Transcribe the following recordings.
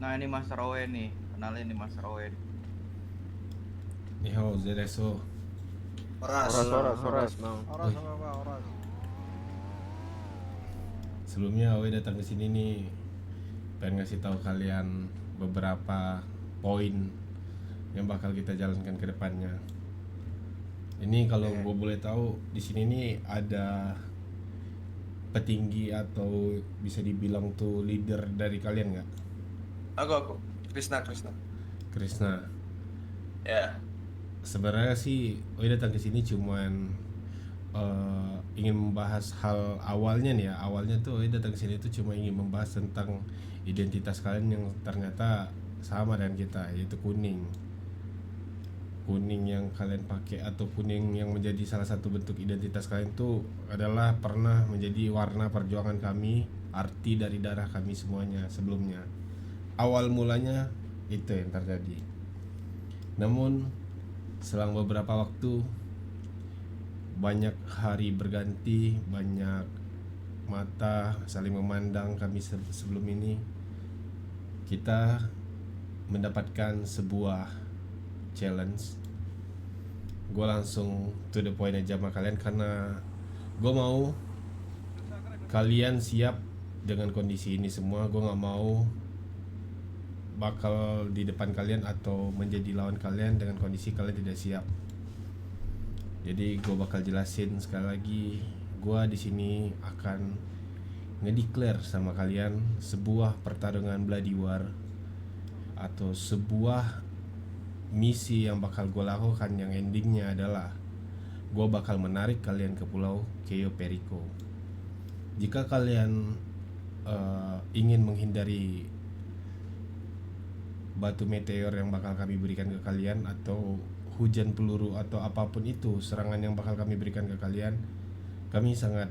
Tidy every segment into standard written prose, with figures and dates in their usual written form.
Nah ini Mas Rowen nih, kenalin nih Mas Rowen. Nihao Zereso. Horas. Horas, Mang. Horas apa Pak? Horas. Sebelumnya Awe datang ke sini nih pengen ngasih tahu kalian beberapa poin yang bakal kita jalankan ke depannya. Ini kalau gue boleh tahu di sini nih ada petinggi atau bisa dibilang tuh leader dari kalian nggak? Aku. Krisna. Krisna. Ya. Sebenarnya sih Awe datang ke sini cuman ingin membahas hal awalnya nih ya. Awalnya tuh datang ke sini tuh cuma ingin membahas tentang identitas kalian yang ternyata sama dengan kita, yaitu kuning yang kalian pakai atau kuning yang menjadi salah satu bentuk identitas kalian tuh adalah pernah menjadi warna perjuangan kami, arti dari darah kami semuanya sebelumnya. Awal mulanya itu yang terjadi. Namun selang beberapa waktu, banyak hari berganti, banyak mata saling memandang kami sebelum ini, kita mendapatkan sebuah challenge. Gue langsung to the point aja sama kalian karena gue mau kalian siap dengan kondisi ini semua. Gue gak mau bakal di depan kalian atau menjadi lawan kalian dengan kondisi kalian tidak siap. Jadi gue bakal jelasin sekali lagi, gue di sini akan ngedeclare sama kalian sebuah pertarungan bloody war atau sebuah misi yang bakal gue lakukan yang endingnya adalah gue bakal menarik kalian ke pulau Cayo Perico. Jika kalian ingin menghindari batu meteor yang bakal kami berikan ke kalian atau hujan peluru atau apapun itu serangan yang bakal kami berikan ke kalian, kami sangat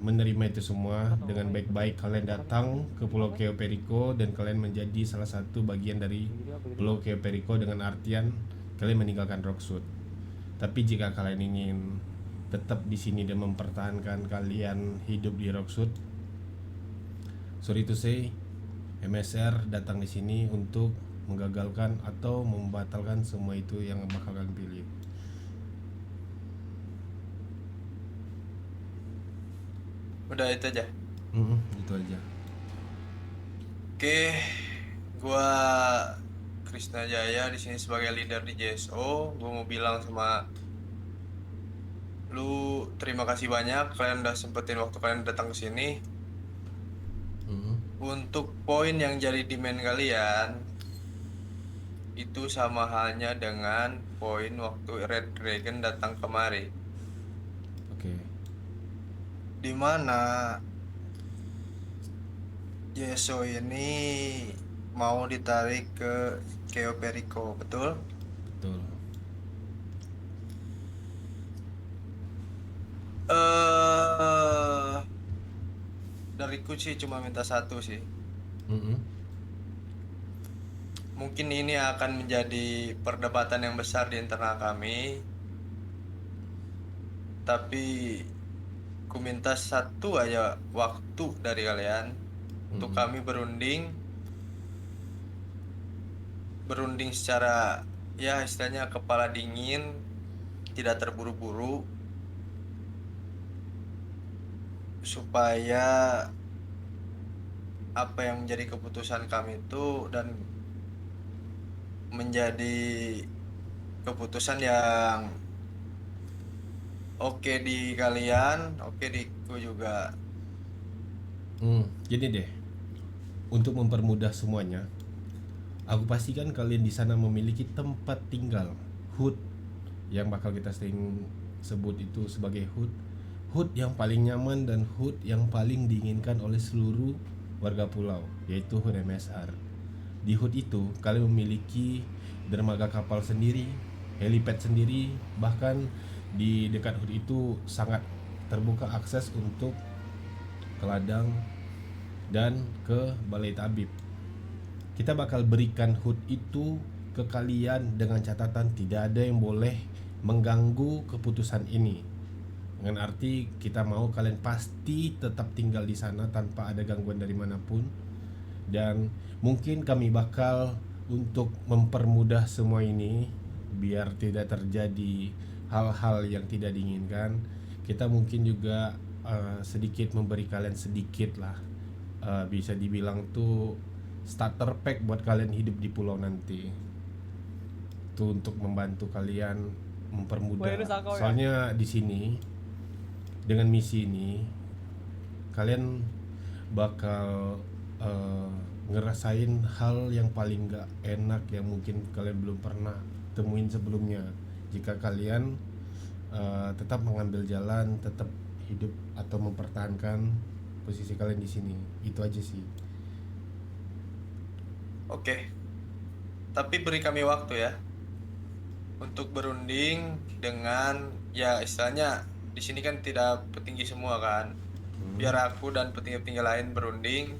menerima itu semua dengan baik-baik. Kalian datang ke Pulau Cayo Perico dan kalian menjadi salah satu bagian dari Pulau Cayo Perico dengan artian kalian meninggalkan Rockwood. Tapi jika kalian ingin tetap di sini dan mempertahankan kalian hidup di Rockwood, sorry to say, MSR datang di sini untuk menggagalkan atau membatalkan semua itu yang bakal kalian pilih. Udah itu aja. Itu aja. Oke. Gua Krisna Jaya di sini sebagai leader di JSO. Gua mau bilang sama lu terima kasih banyak kalian udah sempetin waktu kalian datang ke sini. Untuk poin yang jadi demand kalian itu sama halnya dengan poin waktu Red Dragon datang kemari. Oke. Dimana JSO ini mau ditarik ke Cayo Perico, betul? Betul. Dariku sih cuma minta satu sih. Mungkin ini akan menjadi perdebatan yang besar di internal kami. Tapi ku minta satu aja waktu dari kalian untuk kami berunding secara ya istilahnya kepala dingin, tidak terburu-buru, supaya apa yang menjadi keputusan kami itu dan menjadi keputusan yang oke di kalian, oke di ku juga. Gini deh, untuk mempermudah semuanya, aku pastikan kalian di sana memiliki tempat tinggal, hood, yang bakal kita sering sebut itu sebagai hood yang paling nyaman dan hood yang paling diinginkan oleh seluruh warga pulau, yaitu hood MSR. Di hood itu kalian memiliki dermaga kapal sendiri, helipad sendiri, bahkan di dekat hood itu sangat terbuka akses untuk ke ladang dan ke balai tabib. Kita bakal berikan hood itu ke kalian dengan catatan tidak ada yang boleh mengganggu keputusan ini. Dengan arti kita mau kalian pasti tetap tinggal di sana tanpa ada gangguan dari manapun. Dan mungkin kami bakal untuk mempermudah semua ini biar tidak terjadi hal-hal yang tidak diinginkan. Kita mungkin juga sedikit memberi kalian sedikit lah, bisa dibilang tuh starter pack buat kalian hidup di pulau nanti. Tuh untuk membantu kalian mempermudah. Soalnya di sini dengan misi ini kalian bakal ngerasain hal yang paling gak enak yang mungkin kalian belum pernah temuin sebelumnya. Jika kalian tetap mengambil jalan, tetap hidup atau mempertahankan posisi kalian di sini, itu aja sih. Oke. Tapi beri kami waktu ya untuk berunding dengan, ya istilahnya di sini kan tidak petinggi semua kan. Biar aku dan petinggi-petinggi lain berunding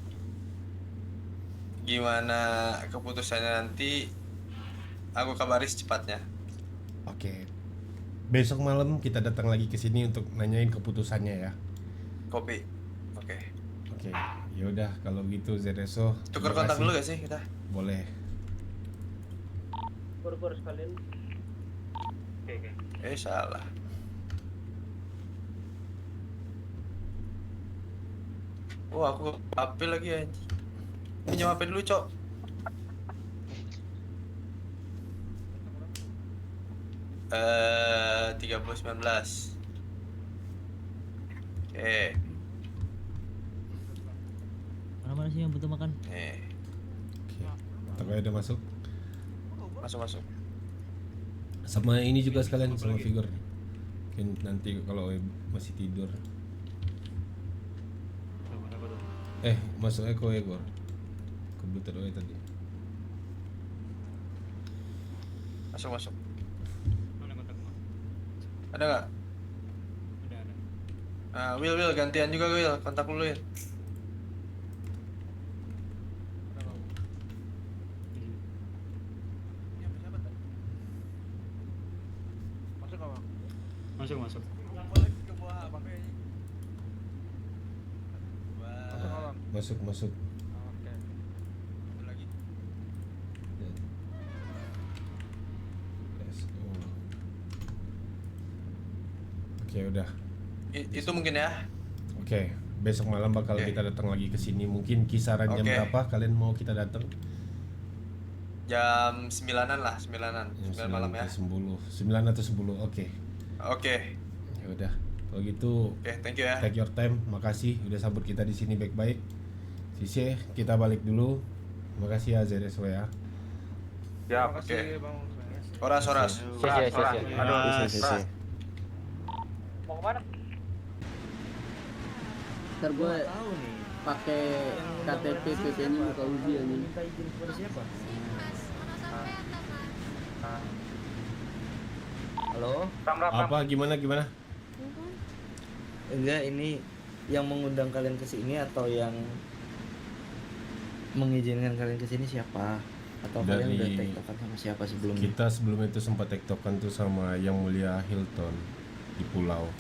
gimana keputusannya nanti, aku kabari secepatnya. Oke. Besok malam kita datang lagi ke sini untuk nanyain keputusannya ya. Kopi. Oke. Oke. Ya udah kalau gitu ZSO. Tukar terima kontak kasih. dulu gak sih kita? Boleh. Kur sekalian. Oke. Salah. Wah, aku HP lagi ya. Pinjam HP dulu, Cok. Eh, 3019. Oke. Mana sih yang butuh makan? Nih, Oke. Tapi udah masuk. masuk. Sama ini juga sekalian sama figur. Mungkin nanti kalau masih tidur. Masuk Eko Egor. Komputer tadi. Masuk. Ada nggak? Ada. Nah, Will gantian juga Will, kontak dulu ya. Masuk. Masuk. Lagi. Let's go. Oke, udah. Itu mungkin ya. Oke, besok malam bakal Oke. kita datang lagi ke sini. Mungkin kisaran jam Oke. berapa kalian mau kita datang? Jam 9-an lah, 9-an. Jam 9 malam ya. 9 atau 10. Oke. Oke. Ya udah. Kalau gitu Oke, thank you ya. take your time. Makasih udah sambut kita di sini baik-baik. Sisi, kita balik dulu. Makasih ya ZSW ya. Ya, Oke. Horas. Mau kemana? Ntar gue pakai KTP PP-nya muka uji ini. Minta izin kepada siapa? Halo? Apa gimana? Enggak, ini yang mengundang kalian ke sini atau yang mengizinkan kalian ke sini siapa? Atau kalian udah Dari- tektokan sama siapa sebelumnya? Kita sebelum itu sempat tektokan tuh sama Yang Mulia Hilton di pulau.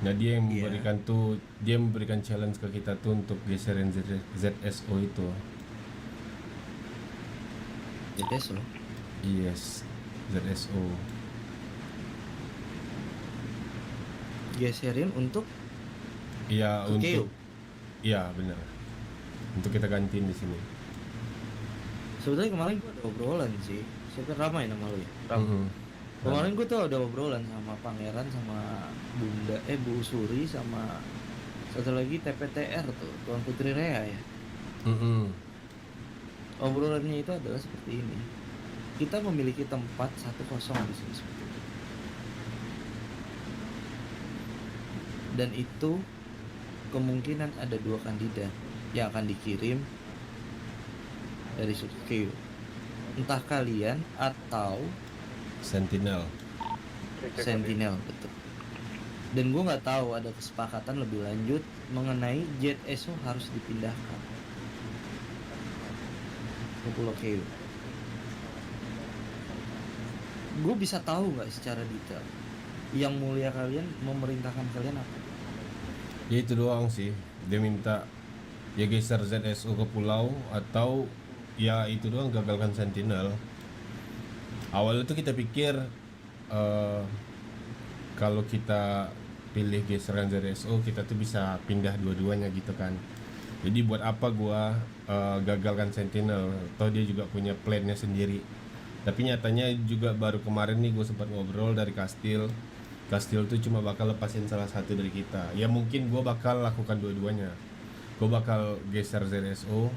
Nah dia yang Iya. memberikan challenge ke kita tuh untuk geserin ZSO itu. JPS loh. Yes, ZSO. Geserin untuk Iya Ke KO? untuk. Iya benar. Untuk kita gantiin di sini. sebetulnya kemarin gue ada obrolan sih. Siapa ramai nama lu ya? Mhm. Kemarin gue tuh ada obrolan sama Pangeran, sama Bu Suri, sama satu lagi TPTR tuh, Tuan Putri Rea ya. Mhm. Obrolannya itu adalah seperti ini. Kita memiliki tempat 1-0 di sini seperti itu. Dan itu kemungkinan ada 2 kandidat yang akan dikirim dari Sukeo. Entah kalian atau Sentinel. Sentinel, betul. Dan gue nggak tahu ada kesepakatan lebih lanjut mengenai Jet ESO harus dipindahkan ke Pulau Keo. Gue bisa tahu nggak secara detail yang mulia kalian memerintahkan kalian apa? Ya itu doang sih. Dia minta ya geser ZSO ke pulau, atau ya itu doang, gagalkan Sentinel. Awalnya tuh kita pikir kalau kita pilih geseran ZSO kita tuh bisa pindah dua-duanya gitu kan. Jadi buat apa gua gagalkan Sentinel, toh dia juga punya plannya sendiri. Tapi nyatanya juga baru kemarin nih gue sempat ngobrol dari Kastil tuh cuma bakal lepasin salah satu dari kita. Ya mungkin gue bakal lakukan dua-duanya. Gue bakal geser ZSO,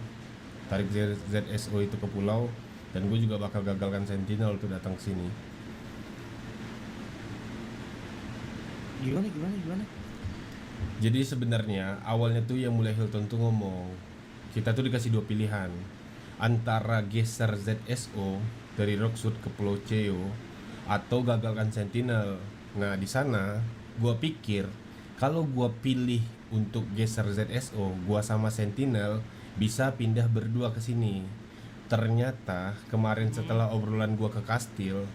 tarik ZSO itu ke pulau, dan gue juga bakal gagalkan Sentinel tuh datang ke sini. Gimana? Jadi sebenarnya awalnya tuh yang mulai Hilton tuh ngomong, kita tuh dikasih dua pilihan antara geser ZSO dari Rockwood ke Pulau Cheo atau gagalkan Sentinel. Nah di sana gue pikir kalau gue pilih untuk geser ZSO, gue sama Sentinel bisa pindah berdua ke sini. Ternyata kemarin setelah obrolan gue ke Kastil,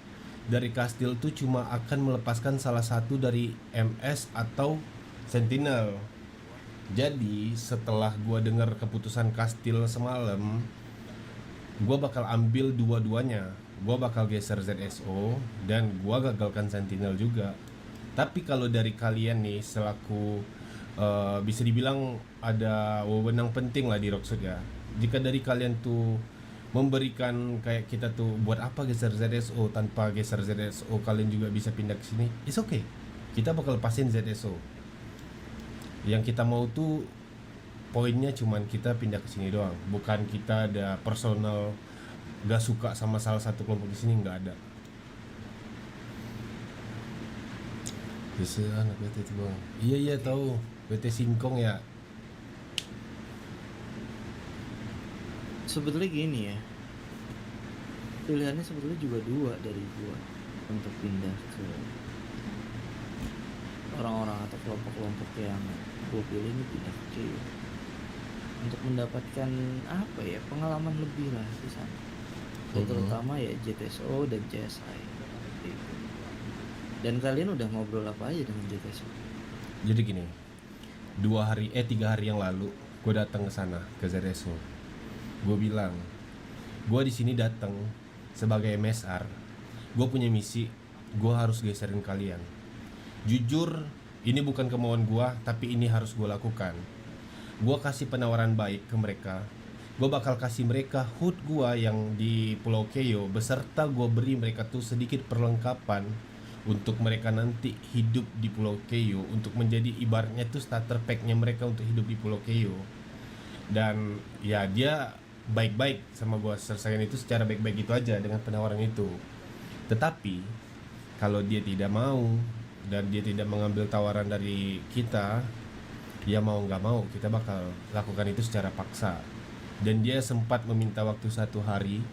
dari Kastil tuh cuma akan melepaskan salah satu dari MS atau Sentinel. Jadi setelah gue dengar keputusan Kastil semalam, gue bakal ambil dua-duanya. Gue bakal geser ZSO dan gue gagalkan Sentinel juga. Tapi kalau dari kalian nih selaku bisa dibilang ada wewenang penting lah di Rockwood ya. Jika dari kalian tuh memberikan kayak kita tuh buat apa geser ZSO, tanpa geser ZSO kalian juga bisa pindah ke sini, it's okay. Kita bakal lepasin ZSO. Yang kita mau tuh poinnya cuman kita pindah ke sini doang, bukan kita ada personal gak suka sama salah satu kelompok di sini, nggak ada. Bisa anak BT itu bang. Iya tahu BT Singkong ya. Sebetulnya gini ya, pilihannya sebetulnya juga dua dari gua untuk pindah ke orang-orang atau kelompok-kelompok yang gua pilih ini, pindah ke untuk mendapatkan apa ya, pengalaman lebih lah di sana. Dan terutama ya JTSO dan CSI gitu. Dan kalian udah ngobrol apa aja dengan JTSO? Jadi gini, 3 hari yang lalu gue datang ke sana ke ZSO. Gue bilang, gue di sini datang sebagai MSR. Gue punya misi, gue harus geserin kalian. Jujur, ini bukan kemauan gue, tapi ini harus gue lakukan. Gue kasih penawaran baik ke mereka. Gue bakal kasih mereka HUD gue yang di Pulau Cheo, beserta gue beri mereka tuh sedikit perlengkapan untuk mereka nanti hidup di Pulau Cheo, untuk menjadi ibaratnya tuh starter packnya mereka untuk hidup di Pulau Cheo. Dan ya dia baik-baik sama gue, selesaikan itu secara baik-baik gitu aja dengan penawaran itu. Tetapi kalau dia tidak mau dan dia tidak mengambil tawaran dari kita, ya mau nggak mau kita bakal lakukan itu secara paksa. Dan dia sempat meminta waktu 1 hari.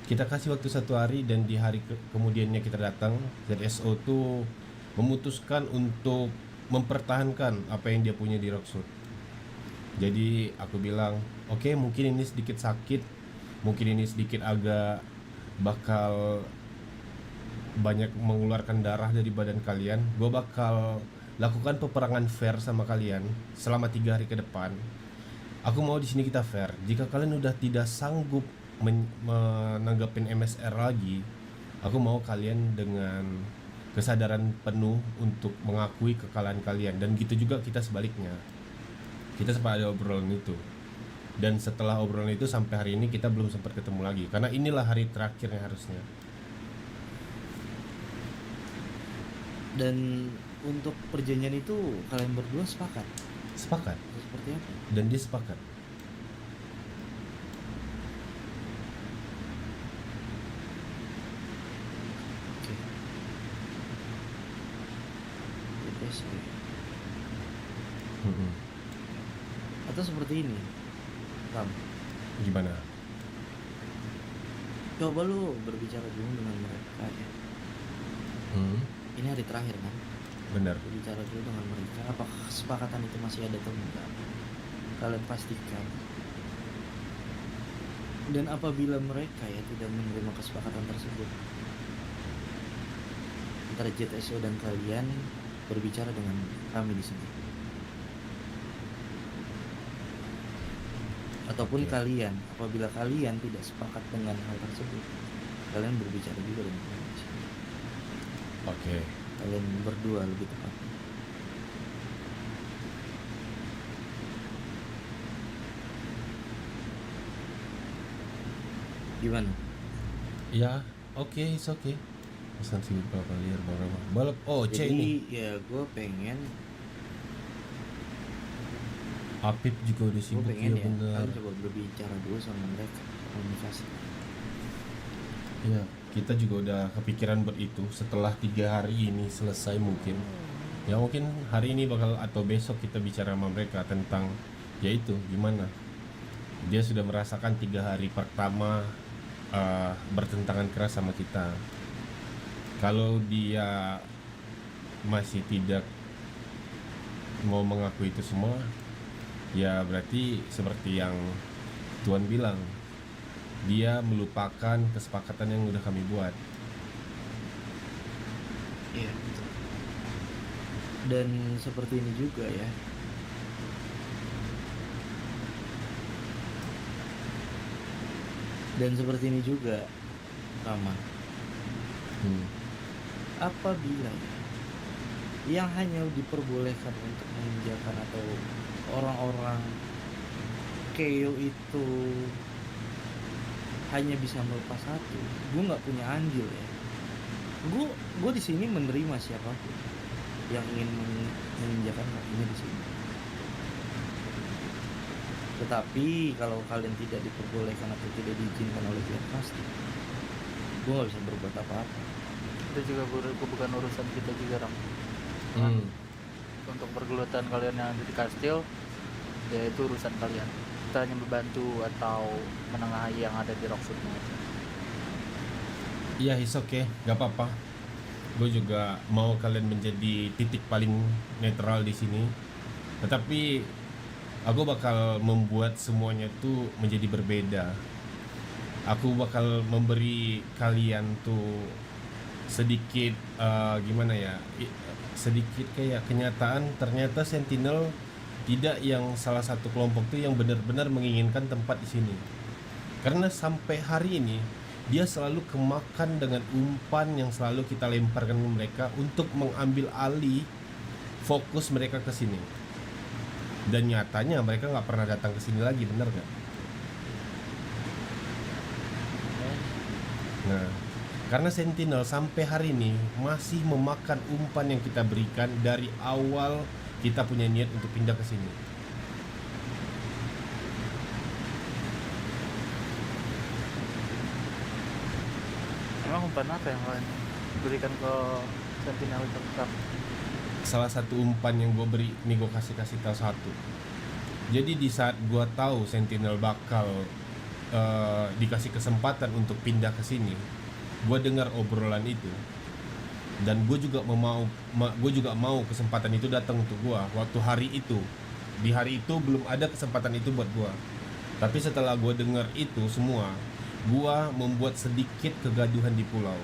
Kita kasih waktu 1 hari, dan di hari kemudiannya kita datang, ZSO tuh memutuskan untuk mempertahankan apa yang dia punya di Rockwood. Jadi aku bilang, oke, mungkin ini sedikit sakit, mungkin ini sedikit agak bakal banyak mengeluarkan darah dari badan kalian. Gue bakal lakukan peperangan fair sama kalian selama 3 hari ke depan. Aku mau di sini kita fair. Jika kalian udah tidak sanggup menanggapin MSR lagi, aku mau kalian dengan kesadaran penuh untuk mengakui kekalahan kalian. Dan gitu juga kita sebaliknya. Kita sempat ada obrolan itu. Dan setelah obrolan itu sampai hari ini kita belum sempat ketemu lagi, karena inilah hari terakhirnya harusnya. Dan untuk perjanjian itu kalian berdua sepakat? Sepakat. Seperti apa? Dan dia sepakat. Oke. JTSO. Atau seperti ini, Ram, Gimana? coba lu berbicara dulu dengan mereka ya. Ini hari terakhir kan? Benar. Berbicara dulu dengan mereka, apakah kesepakatan itu masih ada atau enggak. Kalian pastikan. Dan apabila mereka ya tidak menerima kesepakatan tersebut, antara JTSO dan kalian berbicara dengan kami di sini. Ataupun Oke. kalian, apabila kalian tidak sepakat dengan hal tersebut, kalian berbicara juga dengan manajer. Oke. Kalian berdua lebih tepatnya. Gimana? Ya, oke, it's okay. Pesan sih berapa liar berapa balap. Oh, C ini. Jadi ya gue pengen Apip juga udah sibuk ya, ya bener. kalian coba berbicara dulu sama mereka, komunikasi. Ya, kita juga udah kepikiran buat itu setelah 3 hari ini selesai mungkin. Ya mungkin hari ini bakal atau besok kita bicara sama mereka tentang yaitu gimana dia sudah merasakan 3 hari pertama bertentangan keras sama kita. Kalau dia masih tidak mau mengaku itu semua, ya berarti seperti yang Tuan bilang, dia melupakan kesepakatan yang udah kami buat. Iya. Dan seperti ini juga ya. Dan seperti ini juga, Rama. Apabila yang hanya diperbolehkan untuk menginjakan atau orang-orang KO itu hanya bisa melepas satu, gue nggak punya andil ya. Gue di sini menerima siapapun yang ingin menginjakan kakinya di sini. Tetapi kalau kalian tidak diperbolehkan atau tidak diizinkan oleh pihak pasti, gue nggak bisa berbuat apa-apa. Itu juga bukan urusan kita juga, Ram. Untuk pergelutan kalian yang ada di kastil, ya itu urusan kalian. Kita hanya membantu atau menengahi yang ada di Rockfootnya aja. Iya, it's okay, gak apa-apa. Gue juga mau kalian menjadi titik paling netral di sini. Tetapi aku bakal membuat semuanya tuh menjadi berbeda. Aku bakal memberi kalian tuh sedikit gimana ya, sedikit kayak kenyataan. Ternyata Sentinel tidak yang salah satu kelompok tuh yang benar-benar menginginkan tempat di sini. Karena sampai hari ini dia selalu kemakan dengan umpan yang selalu kita lemparkan ke mereka untuk mengambil alih fokus mereka ke sini. Dan nyatanya mereka nggak pernah datang ke sini lagi, bener nggak? Nah, karena Sentinel sampai hari ini masih memakan umpan yang kita berikan dari awal kita punya niat untuk pindah ke sini. Emang umpan apa yang kalian berikan ke Sentinel itu? Salah satu umpan yang gue beri, nih gue kasih tahu satu. Jadi di saat gue tahu Sentinel bakal dikasih kesempatan untuk pindah ke sini, gue dengar obrolan itu, dan gue juga mau kesempatan itu datang untuk gue waktu hari itu. Di hari itu belum ada kesempatan itu buat gue, tapi setelah gue dengar itu semua, gue membuat sedikit kegaduhan di pulau.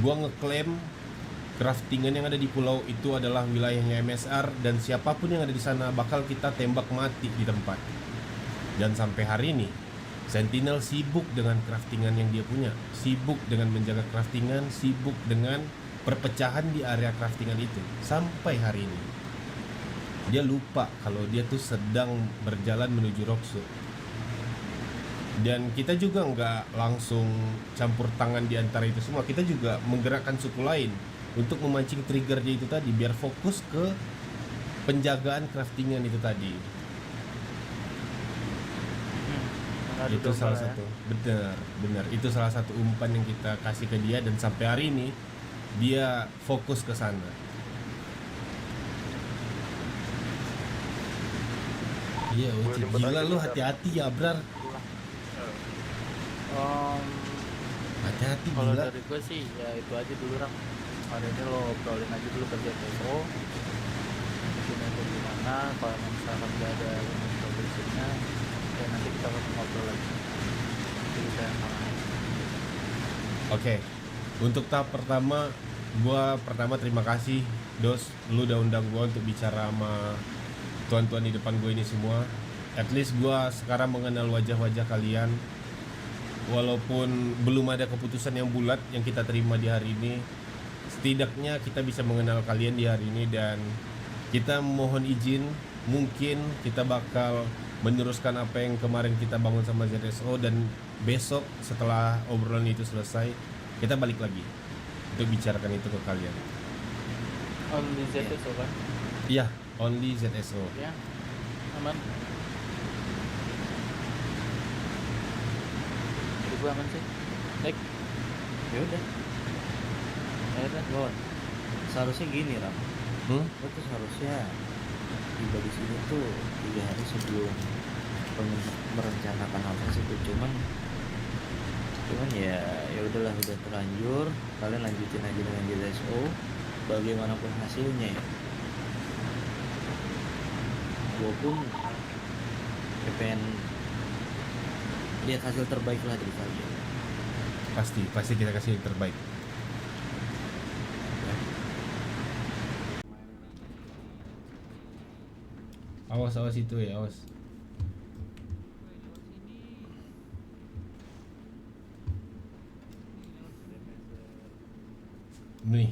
Gue ngeklaim craftingan yang ada di pulau itu adalah wilayahnya MSR, dan siapapun yang ada di sana bakal kita tembak mati di tempat. Dan sampai hari ini Sentinel sibuk dengan craftingan yang dia punya, sibuk dengan menjaga craftingan, sibuk dengan perpecahan di area craftingan itu. Sampai hari ini dia lupa kalau dia tuh sedang berjalan menuju Rockfoot. Dan kita juga nggak langsung campur tangan di antara itu semua. Kita juga menggerakkan suku lain untuk memancing triggernya itu tadi, biar fokus ke penjagaan craftingan itu tadi. Itu salah satu, benar itu salah satu umpan yang kita kasih ke dia, dan sampai hari ini dia fokus ke sana. Iya, Uci, gila lu, hati-hati ya, Brar. Hati-hati, Kalau gila. dari gue sih ya itu aja dulu, Ram. Hari ini lo obrolin aja dulu kerja TSO. Mungkin itu gimana, kalau misalkan gak ada yang progresinya, ya nanti kita akan ngobrol lagi. Kita yang Oke. Untuk tahap pertama, gua terima kasih Dos, lu udah undang gua untuk bicara sama tuan-tuan di depan gue ini semua. At least gua sekarang mengenal wajah-wajah kalian. Walaupun belum ada keputusan yang bulat yang kita terima di hari ini, setidaknya kita bisa mengenal kalian di hari ini. Dan kita mohon izin, mungkin kita bakal meneruskan apa yang kemarin kita bangun sama ZSO. Dan besok setelah obrolan itu selesai, kita balik lagi untuk bicarakan itu ke kalian. Only ZSO kan? Iya, only ZSO. Ya, aman. Jadi gue aman sih. Baik. Ya udah. Lo seharusnya gini Ram. Lo tuh seharusnya tiba di sini tuh 3 hari sebelum merencanakan hal tersebut. Cuman ya udahlah, udah terlanjur. Kalian lanjutin aja dengan JSO bagaimanapun hasilnya ya. Gue pun pengen lihat hasil terbaik lah dari kalian. Pasti kita kasih yang terbaik. Awas itu ya, awas. Nih,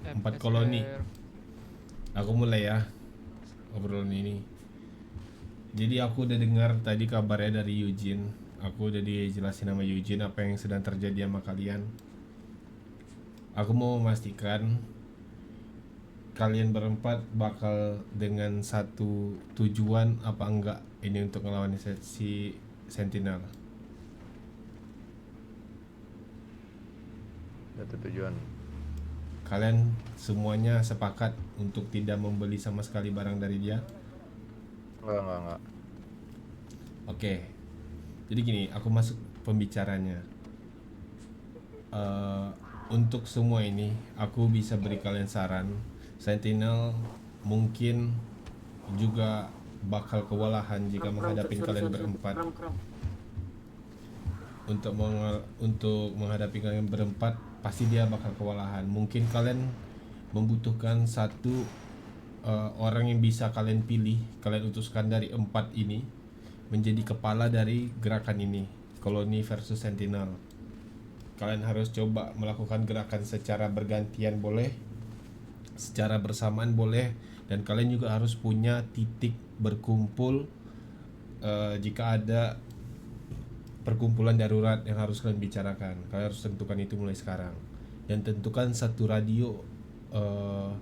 4 koloni. Aku mulai ya obrolan ini. Jadi aku udah dengar tadi kabarnya dari Eugene. Aku udah dijelasin sama Eugene apa yang sedang terjadi sama kalian. Aku mau memastikan kalian berempat bakal dengan satu tujuan apa enggak ini untuk ngelawan si Sentinel. Satu tujuan. Kalian semuanya sepakat untuk tidak membeli sama sekali barang dari dia? Enggak. Oke. Jadi gini, aku masuk pembicaranya. Untuk semua ini, aku bisa beri kalian saran. Sentinel mungkin juga bakal kewalahan jika menghadapi kalian berempat. Untuk menghadapi kalian berempat, pasti dia bakal kewalahan. Mungkin kalian membutuhkan satu orang yang bisa kalian pilih, kalian utuskan dari 4 ini menjadi kepala dari gerakan ini, koloni versus Sentinel. Kalian harus coba melakukan gerakan secara bergantian boleh, secara bersamaan boleh, dan kalian juga harus punya titik berkumpul jika ada perkumpulan darurat yang harus kalian bicarakan. Kalian harus tentukan itu mulai sekarang. Dan tentukan satu radio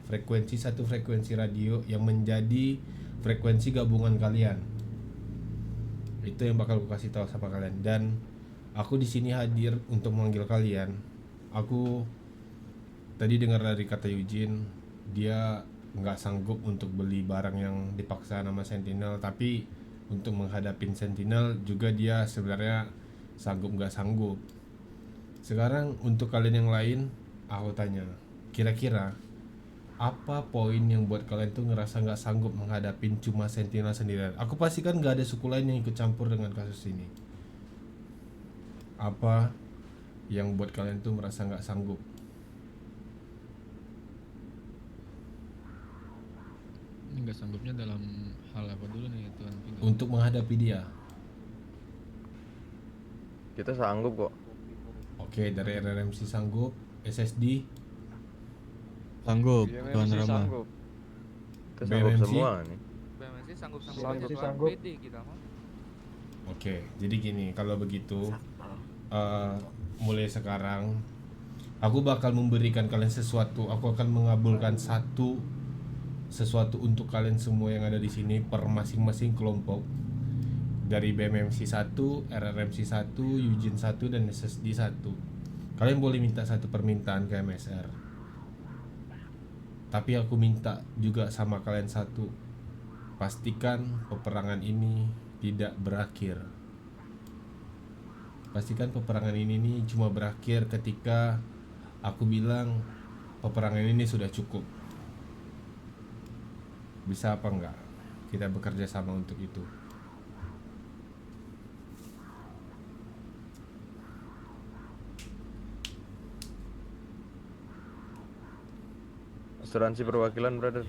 frekuensi radio yang menjadi frekuensi gabungan kalian. Itu yang bakal aku kasih tahu sama kalian. Dan aku di sini hadir untuk memanggil kalian. Aku tadi dengar dari kata Eugene, dia nggak sanggup untuk beli barang yang dipaksa nama Sentinel, tapi untuk menghadapi Sentinel juga dia sebenarnya sanggup nggak sanggup. Sekarang untuk kalian yang lain, aku tanya, kira-kira apa poin yang buat kalian tuh ngerasa nggak sanggup menghadapin cuma Sentinel sendirian? Aku pastikan nggak ada suku lain yang ikut campur dengan kasus ini. Apa yang buat kalian tuh merasa nggak sanggup? Nggak sanggupnya dalam hal apa dulu nih Tuan Pingu? Untuk menghadapi dia. Kita sanggup kok. Oke, dari RRMC sanggup, SSD Sanggup, Tuan BMMC Rama. sanggup. Kita sanggup BMMC? semua nih. BMC sanggup Sanggup. PD kita mah. Oke, jadi gini, kalau begitu mulai sekarang aku bakal memberikan kalian sesuatu. Aku akan mengabulkan sesuatu untuk kalian semua yang ada di sini per masing-masing kelompok. Dari BMMC 1, RRMC 1, Eugene 1, dan SSD 1. Kalian boleh minta satu permintaan ke MSR. Tapi aku minta juga sama kalian satu. Pastikan peperangan ini tidak berakhir. Pastikan peperangan ini nih cuma berakhir ketika aku bilang peperangan ini sudah cukup. Bisa apa enggak? Kita bekerja sama untuk itu. Asuransi perwakilan, brother.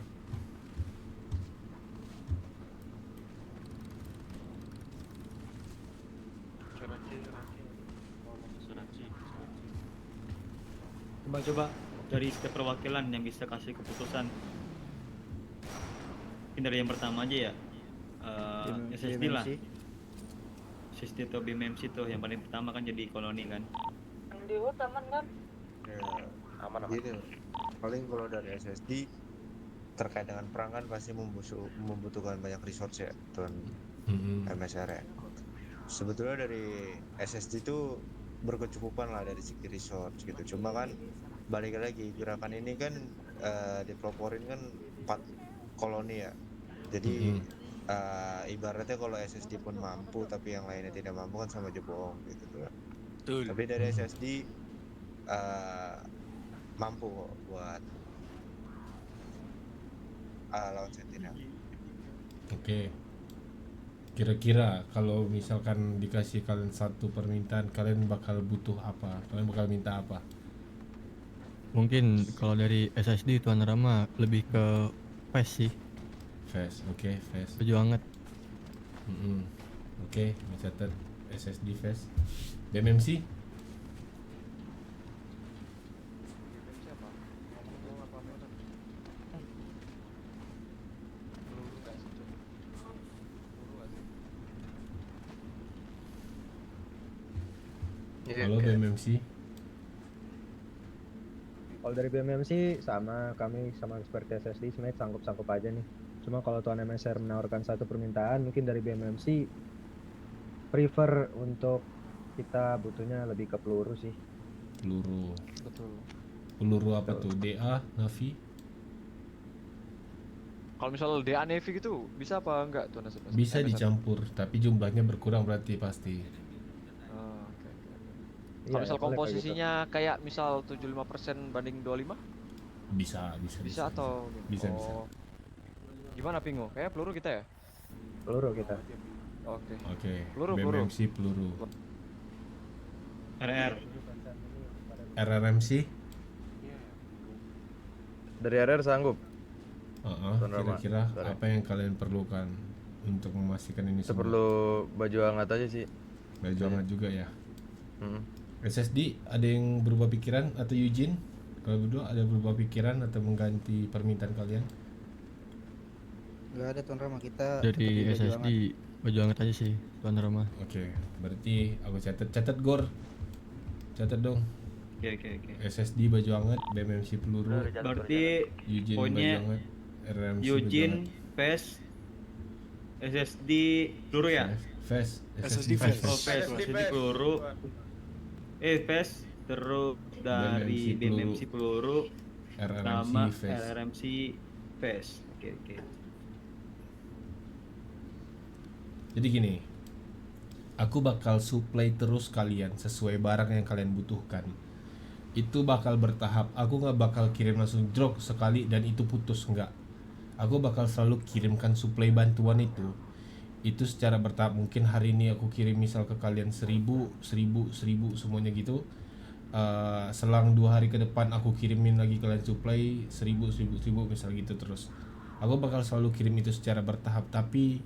Coba dari setiap perwakilan yang bisa kasih keputusan. Mungkin dari yang pertama aja ya. SSD lah. SSD atau BMMC tuh yang paling pertama kan jadi koloni kan. Di HUT aman kan? Ya, Aman. gini loh. Paling kalau dari SSD terkait dengan perang kan pasti membutuhkan banyak resource ya, tuan MSR ya. Sebetulnya dari SSD itu berkecukupan lah dari segi resource gitu. Cuma kan balik lagi gerakan ini kan dipeloporin kan 4 koloni ya. Jadi ibaratnya kalau SSD pun mampu tapi yang lainnya tidak mampu kan sama aja bohong gitu tuh. Tapi dari SSD mampu kok buat lawan Sentinel. Oke. Kira-kira kalau misalkan dikasih kalian satu permintaan, kalian bakal butuh apa? Kalian bakal minta apa? Mungkin kalau dari SSD Tuan Rama lebih ke PES sih. Fast, oke, fast. Setuju banget. Oke, mencatat SSD fast. BMMC? Halo BMMC. Kalau dari BMMC sama kami sama seperti SSD sebenarnya sanggup-sanggup aja nih. Cuma kalau Tuan MSR menawarkan satu permintaan, mungkin dari BMMC prefer untuk kita butuhnya lebih ke peluru sih. Peluru. Betul. Peluru apa tuh? DA, Navi? Kalau misal DA Navy gitu bisa apa enggak tuh Nasib? Bisa dicampur, tapi jumlahnya berkurang berarti pasti. Kalau Iya, misal boleh kayak komposisinya kayak misal 75% banding 25? Bisa. Bisa atau Bisa. Gimana Pingo? Kayak peluru kita ya? Peluru kita. Oke. Peluru. BMMC peluru. RR. RRMC? Dari RR sanggup. Tuan Rama. Kira-kira apa yang kalian perlukan untuk memastikan ini Kita semua? perlu baju hangat aja sih. Baju hangat juga ya. SSD ada yang berubah pikiran atau Eugene? Kalau berdua ada berubah pikiran atau mengganti permintaan kalian? Enggak ada Tuan Rama, kita Dari SSD baju hangat aja sih Tuan Rama. Oke, berarti aku catat Gor. Catat dong. Oke. SSD baju hangat, BMMC peluru. Berarti Eugene poinnya baju hangat, RMC Eugene, baju hangat. PES, SSD peluru ya? Fast. SSD fast. Oh, PES, SSD peluru. PES terus dari BMMC peluru sama RRMC PES. Oke. Jadi gini, aku bakal supply terus kalian sesuai barang yang kalian butuhkan. Itu bakal bertahap. Aku nggak bakal kirim langsung drop sekali dan itu putus, enggak. Aku bakal selalu kirimkan supply bantuan itu secara bertahap. Mungkin hari ini aku kirim misal ke kalian 1000 semuanya gitu. Selang 2 hari ke depan aku kirimin lagi kalian supply 1000 misal gitu terus. Aku bakal selalu kirim itu secara bertahap, tapi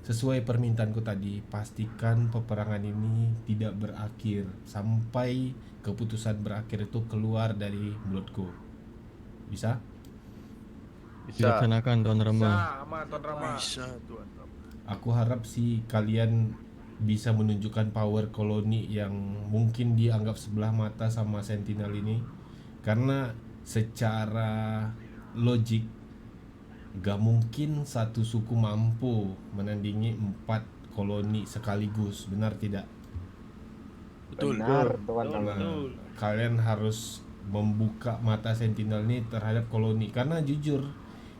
sesuai permintaanku tadi, pastikan peperangan ini tidak berakhir sampai keputusan berakhir itu keluar dari mulutku. Bisa? Dilaksanakan Tuan Rama. Bisa Tuan Rama. Aku harap sih kalian bisa menunjukkan power koloni yang mungkin dianggap sebelah mata sama Sentinel ini, karena secara logik gak mungkin satu suku mampu menandingi 4 koloni sekaligus, benar tidak? Benar, Tuan Rama. Kalian harus membuka mata Sentinel ini terhadap koloni, karena jujur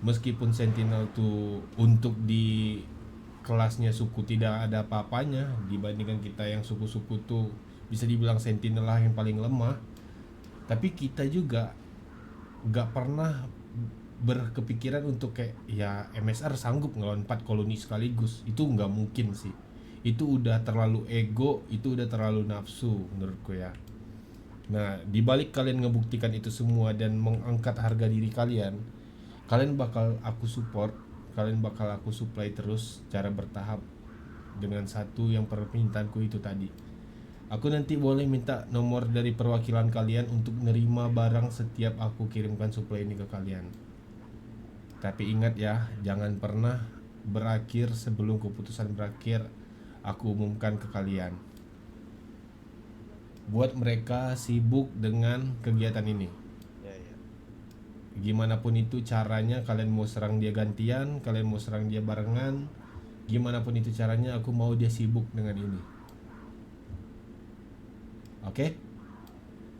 meskipun Sentinel tuh untuk di kelasnya suku tidak ada apa-apanya dibandingkan kita yang suku-suku tuh bisa dibilang Sentinel lah yang paling lemah, tapi kita juga gak pernah berkepikiran untuk kayak ya MSR sanggup ngelawan 4 koloni sekaligus. Itu nggak mungkin sih. Itu udah terlalu ego, itu udah terlalu nafsu menurutku ya. Nah, dibalik kalian ngebuktikan itu semua dan mengangkat harga diri kalian bakal aku support, kalian bakal aku supply terus secara bertahap dengan satu yang permintaanku itu tadi. Aku nanti boleh minta nomor dari perwakilan kalian untuk nerima barang setiap aku kirimkan suplai ini ke kalian. Tapi ingat ya, jangan pernah berakhir sebelum keputusan berakhir aku umumkan ke kalian. Buat mereka sibuk dengan kegiatan ini. Gimana pun itu caranya, kalian mau serang dia gantian, kalian mau serang dia barengan, gimana pun itu caranya, aku mau dia sibuk dengan ini. Oke?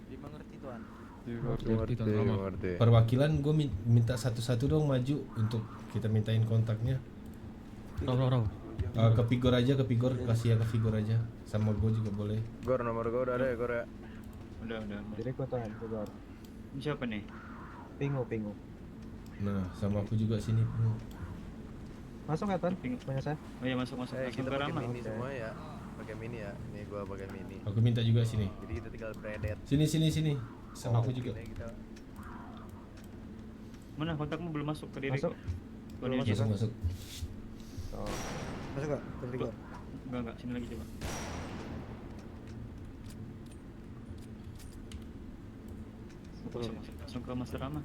Dimengerti Tuan. Dimengerti. Perwakilan gue minta satu-satu dong maju untuk kita mintain kontaknya. Raw. Ke Vigor aja, ke Vigor, kasih ya ke Vigor aja. Sama gue juga boleh. Gor, nomor gue udah ada ya, Gor ya? Udah. Jadi gue Tuan, Vigor. Ini siapa nih? Pingu. Nah, sama aku juga sini Pingu. Masuk nggak Tuan? Punya saya. Oh iya, masuk. Kita Langsung ke pakai Rama. mini semua ya. Pakai mini ya. Nih gua pakai mini. Aku minta juga sini. Jadi kita tinggal predet. Sini. Sama aku juga. Mana kontakmu belum masuk ke diri Masuk. kok? Belum Ini aja. Masuk. Oh. Masuk nggak? Tuan Vigor. Enggak, sini lagi coba. Masuk. Langsung ke Master Rama.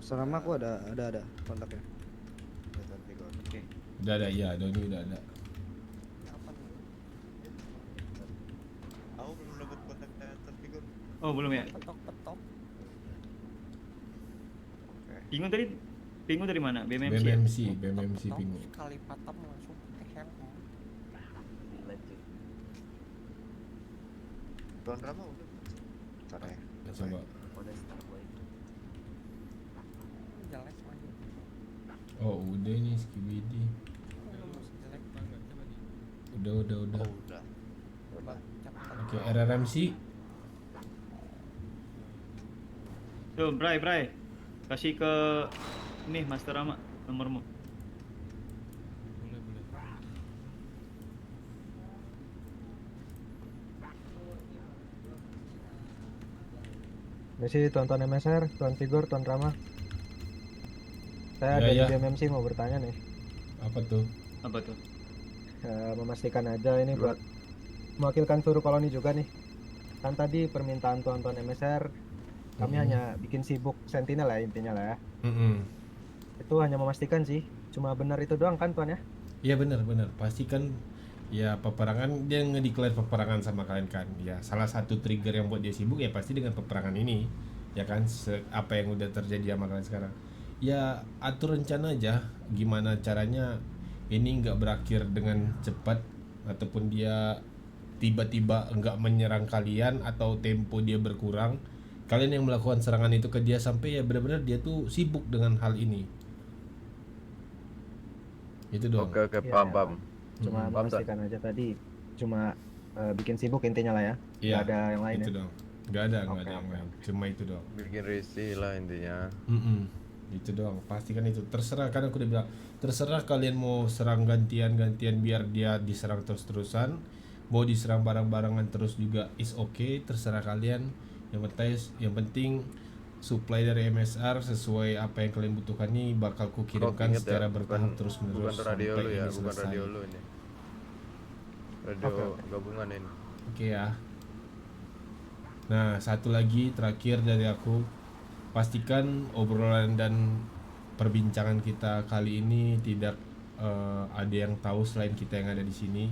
Selama aku ada kontaknya. Oke. Udah ada, iya, Doni udah ada. Aku belum dapat kontaknya Tuan Vigor. Oh, belum ya? Petok. Pingu dari mana? BMMC. BMMC Pingu. Sekali patam langsung teher. Tuan Rama udah. Ntar ya. Coba. Jelek lagi. Oh, udah ini Skibidi. Udah. Oh, udah. Oke, RRMC. Tuh, Bray. Kasih ke ini Master Rama nomormu. Misi Tuan MSR, Tuan Vigor, Tuan Rama. Saya Ya, dari ya. BMMC mau bertanya nih. Apa tuh? Memastikan aja ini buat mewakilkan seluruh koloni juga nih. Kan tadi permintaan Tuan MSR, kami hanya bikin sibuk sentinel lah intinya lah ya. Itu hanya memastikan sih. Cuma benar itu doang kan Tuan ya? Iya benar. Pastikan ya peperangan, dia ngedeclare peperangan sama kalian kan. Ya salah satu trigger yang buat dia sibuk ya pasti dengan peperangan ini. Ya kan, apa yang udah terjadi sama kalian sekarang. Ya atur rencana aja gimana caranya ini nggak berakhir dengan cepat, ataupun dia tiba-tiba nggak menyerang kalian atau tempo dia berkurang. Kalian yang melakukan serangan itu ke dia sampai ya benar-benar dia tuh sibuk dengan hal ini. Itu doang. Oke, paham. Cuma memastikan aja tadi. Cuma bikin sibuk intinya lah ya. Iya. Nggak ada yang lain itu ya. doang. Nggak ada yang lain. Cuma itu doang. Bikin risih lah intinya. Itu doang. Pastikan itu. Terserah, kan aku udah bilang, terserah kalian mau serang gantian biar dia diserang terus-terusan, mau diserang bareng-barengan terus juga is okay, terserah kalian. Yang penting supply dari MSR sesuai apa yang kalian butuhkan nih bakal ku kirimkan secara bertahap terus menerus. Bukan radio lu ya, bukan selesai. radio lu ini. Radio gabungan ini. Oke ya. Nah, satu lagi terakhir dari aku, pastikan obrolan dan perbincangan kita kali ini tidak ada yang tahu selain kita yang ada di sini.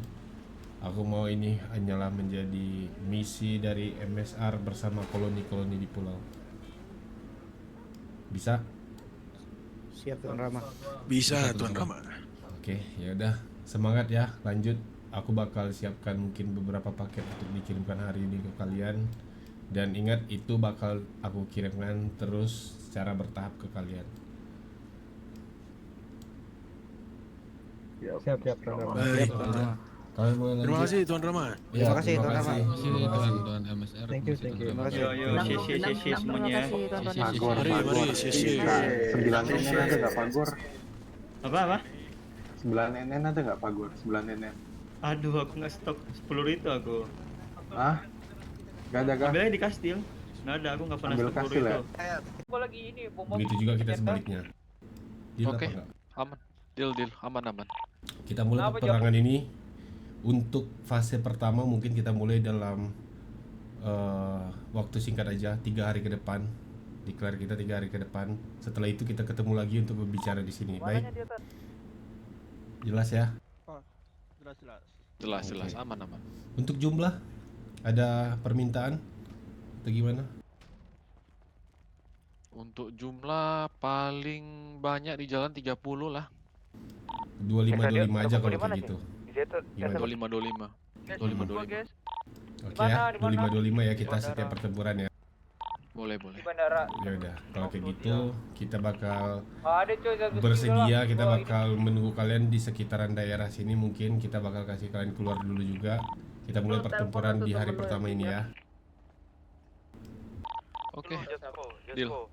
Aku mau ini hanyalah menjadi misi dari MSR bersama koloni-koloni di pulau. Bisa? Siap Tuan Rama. Bisa Tuan Rama. Oke, ya udah, semangat ya, lanjut. Aku bakal siapkan mungkin beberapa paket untuk dikirimkan hari ini ke kalian. Dan ingat, itu bakal aku kirimkan terus secara bertahap ke kalian. Siap Tuan Rama. Baik. Kalian boleh lanjut. Terima kasih Tuan Rama. Ya, Terima kasih, Tuan Rama. Terima kasih. Tuan MSR. Thank you. Terima kasih. Yo, semuanya. Mari, sisi. 9 nenen ada nggak Pagor? Apa? 9 nenen ada nggak Pagor? 9 nenen. Aduh, aku nggak stok 10 itu aku. Hah? Nggak ada kah? Ambil aja di kastil. Nggak ada, aku nggak pernah Ambil stok 10 kastil itu. ya? Gua lagi ini bom. Begitu juga kita sebaliknya. Deal Oke. apa enggak? Aman. Deal, aman. Kita mulai peperangan ini Untuk fase pertama mungkin kita mulai dalam waktu singkat aja, 3 hari ke depan. Declare kita 3 hari ke depan. Setelah itu kita ketemu lagi untuk berbicara di sini. Baik. Jelas ya? Jelas, Oke. aman. Untuk jumlah ada permintaan atau gimana? Untuk jumlah paling banyak di jalan 30 lah. 25 aja kalau kayak gitu. Gimana? 25. Oke ya, 25 ya kita setiap pertempuran ya. Boleh. Ya udah, kalau kayak gitu kita bakal bersedia, kita bakal menunggu kalian di sekitaran daerah sini. Mungkin kita bakal kasih kalian keluar dulu juga. Kita mulai pertempuran di hari pertama ini ya. Oke. Deal.